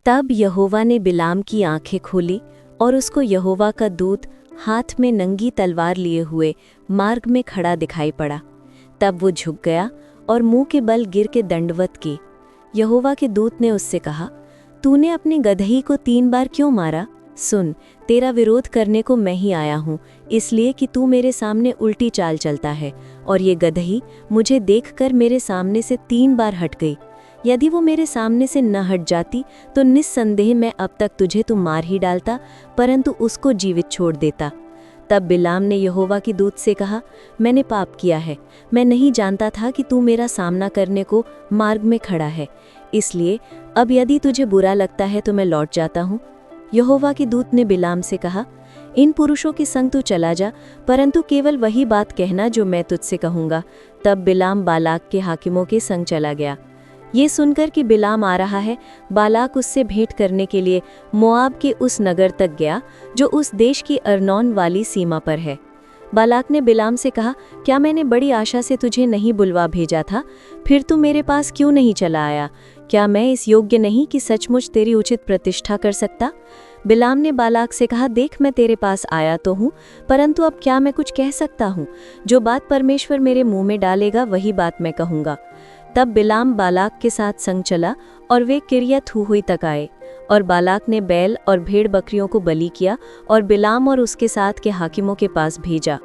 तब यहोवा ने बिलाम की आंखें खोली और उसको यहोवा का दूत हाथ में नंगी तलवार लिए हुए मार्ग में खड़ा दिखाई पड़ा। तब वो झुक गया और मुंह के बल गिर के दंडवत की। यहोवा के दूत ने उससे कहा, तूने अपने गदही को 3 बार क्यों मारा? सुन, तेरा विरोध करने को मैं ही आया हूँ, इसलिए कि तू मेरे सामने उल्टी चाल चलता है, और ये गदही मुझे देखकर मेरे सामने से 3 बार हट गई। यदि वो मेरे सामने से न हट जाती तो निस्संदेह मैं अब तक तुझे तो मार ही डालता, परंतु उसको जीवित छोड़ देता। तब बिलाम ने यहोवा की दूत से कहा, मैंने पाप किया है, मैं नहीं जानता था कि तू मेरा सामना करने को मार्ग में खड़ा है, इसलिए अब यदि तुझे बुरा लगता है तो मैं लौट जाता हूँ। यहोवा के दूत ने बिलाम से कहा, इन पुरुषों के संग तू चला जा, परंतु केवल वही बात कहना जो मैं तुझसे कहूँगा। तब बिलाम बालाक के हाकिमों के संग चला गया। ये सुनकर कि बिलाम आ रहा है, बालाक उससे भेंट करने के लिए मोआब के उस नगर तक गया जो उस देश की अर्नोन वाली सीमा पर है। बालाक ने बिलाम से कहा, क्या मैंने बड़ी आशा से तुझे नहीं बुलवा भेजा था? फिर तू मेरे पास क्यों नहीं चला आया? क्या मैं इस योग्य नहीं कि सचमुच तेरी उचित प्रतिष्ठा कर सकता? बिलाम ने बालाक से कहा, देख मैं तेरे पास आया तो हूँ, परंतु अब क्या मैं कुछ कह सकता हूँ? जो बात परमेश्वर मेरे मुंह में डालेगा वही बात मैं कहूँगा। तब बिलाम बालाक के साथ संग चला और वे किरियत हुई तक आए, और बालाक ने बैल और भेड़ बकरियों को बलि किया और बिलाम और उसके साथ के हाकिमों के पास भेजा।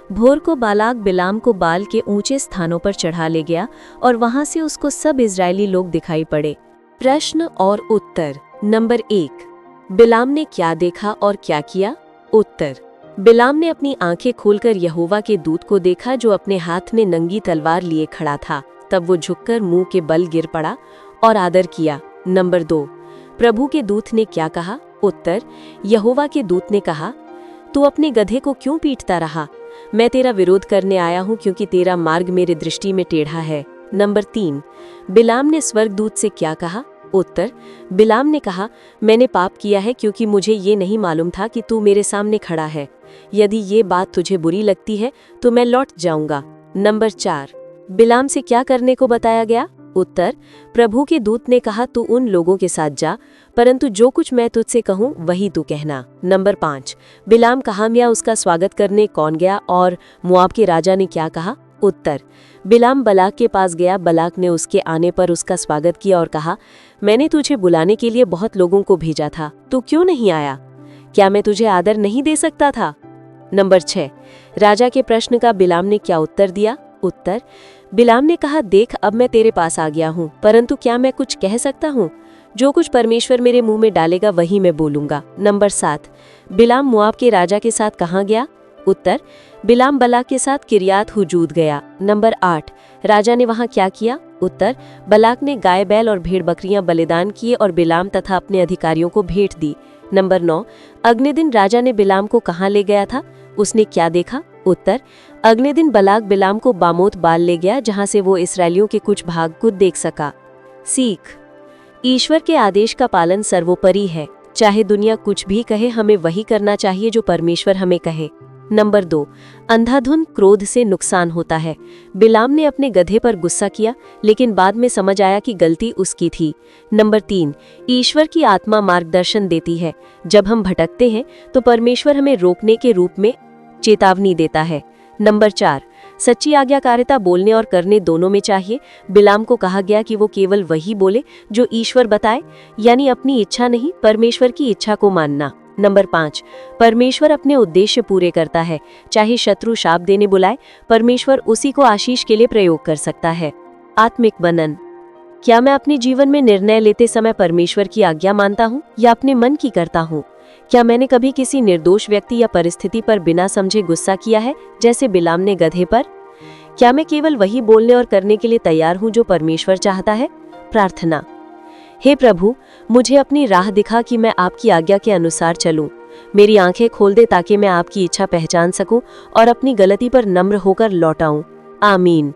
भोर को बालाक बिलाम को बाल के ऊंचे स्थानों पर चढ़ा ले गया और वहां से उसको सब इजरायली लोग दिखाई पड़े। प्रश्न और उत्तर। नंबर 1, बिलाम ने क्या देखा और क्या किया? उत्तर, बिलाम ने अपनी आंखें खोलकर यहोवा के दूत को देखा जो अपने हाथ में नंगी तलवार लिए खड़ा था। तब वो झुककर मुंह के बल गिर पड़ा और आदर किया। नंबर 2, प्रभु के दूत ने क्या कहा? उत्तर, यहोवा के दूत ने कहा, तू अपने गधे को क्यों पीटता रहा? मैं तेरा विरोध करने आया हूं क्योंकि तेरा मार्ग मेरे दृष्टि में टेढ़ा है। नंबर 3, बिलाम ने स्वर्गदूत से क्या कहा? उत्तर, बिलाम ने कहा, मैंने पाप किया है क्योंकि मुझे ये नहीं मालूम था कि तू मेरे सामने खड़ा है। यदि ये बात तुझे बुरी लगती है तो मैं लौट जाऊंगा। नंबर 4, बिलाम से क्या करने को बताया गया? उत्तर, प्रभु के दूत ने कहा, तू उन लोगों के साथ जा, परंतु जो कुछ मैं तुझसे कहूँ वही तू कहना। नंबर 5, बिलाम कहाँ गया, उसका स्वागत करने कौन गया और मोआब के राजा ने क्या कहा? उत्तर, बिलाम बलाक के पास गया। बलाक ने उसके आने पर उसका स्वागत किया और कहा, मैंने तुझे बुलाने के लिए बहुत लोगों को भेजा था, तू क्यों नहीं आया? क्या मैं तुझे आदर नहीं दे सकता था? नंबर 6, राजा के प्रश्न का बिलाम ने क्या उत्तर दिया? उत्तर, बिलाम ने कहा, देख अब मैं तेरे पास आ गया हूँ, परंतु क्या मैं कुछ कह सकता हूँ? जो कुछ परमेश्वर मेरे मुंह में डालेगा वही मैं बोलूंगा। नंबर 7, बिलाम मोआब के राजा के साथ कहाँ गया? उत्तर, बिलाम बलाक के साथ किरियात हुजूद गया। नंबर 8, राजा ने वहाँ क्या किया? उत्तर, बलाक ने गाय बैल और भेड़ बकरियां बलिदान किए और बिलाम तथा अपने अधिकारियों को भेंट दी। नंबर 9, अगले दिन राजा ने बिलाम को कहाँ ले गया था? उसने क्या देखा? उत्तर, अगले दिन बलाक बिलाम को बामोत बाल ले गया जहां से वो इसराइलियों के कुछ भाग को देख सका। सीख, ईश्वर के आदेश का पालन सर्वोपरि है। चाहे दुनिया कुछ भी कहे, हमें वही करना चाहिए जो परमेश्वर हमें कहे। नंबर 2, अंधाधुंध क्रोध से नुकसान होता है। बिलाम ने अपने गधे पर गुस्सा किया, लेकिन बाद में समझ आया कि गलती उसकी थी। नंबर 3, ईश्वर की आत्मा मार्गदर्शन देती है। जब हम भटकते हैं तो परमेश्वर हमें रोकने के रूप में चेतावनी देता है। नंबर 4, सच्ची आज्ञाकारिता बोलने और करने दोनों में चाहिए। बिलाम को कहा गया कि वो केवल वही बोले जो ईश्वर बताए, यानी अपनी इच्छा नहीं, परमेश्वर की इच्छा को मानना। नंबर 5, परमेश्वर अपने उद्देश्य पूरे करता है। चाहे शत्रु शाप देने बुलाए, परमेश्वर उसी को आशीष के लिए प्रयोग कर सकता है। आत्मिक बनन, क्या मैं अपने जीवन में निर्णय लेते समय परमेश्वर की आज्ञा मानता हूँ या अपने मन की करता हूँ? क्या मैंने कभी किसी निर्दोष व्यक्ति या परिस्थिति पर बिना समझे गुस्सा किया है, जैसे बिलाम ने गधे पर? क्या मैं केवल वही बोलने और करने के लिए तैयार हूँ जो परमेश्वर चाहता है? प्रार्थना, हे प्रभु, मुझे अपनी राह दिखा कि मैं आपकी आज्ञा के अनुसार चलूं। मेरी आंखें खोल दे ताकि मैं आपकी इच्छा पहचान सकूं और अपनी गलती पर नम्र होकर लौट आऊं। आमीन।